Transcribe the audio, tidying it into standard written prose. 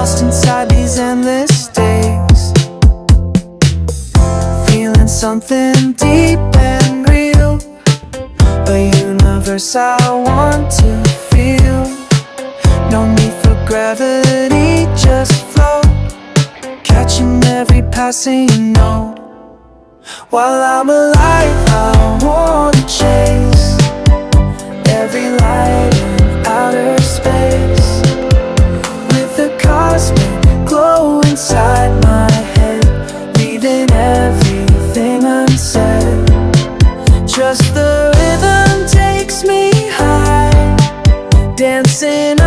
lost inside these endless days, feeling something deep and real, a universe I want to feel. No need for gravity, just float, catching every passing note. While I'm alive, I wanna chase every light in outer space, with a cosmic glow inside my head, leaving everything unsaid. Just the rhythm takes me high, dancing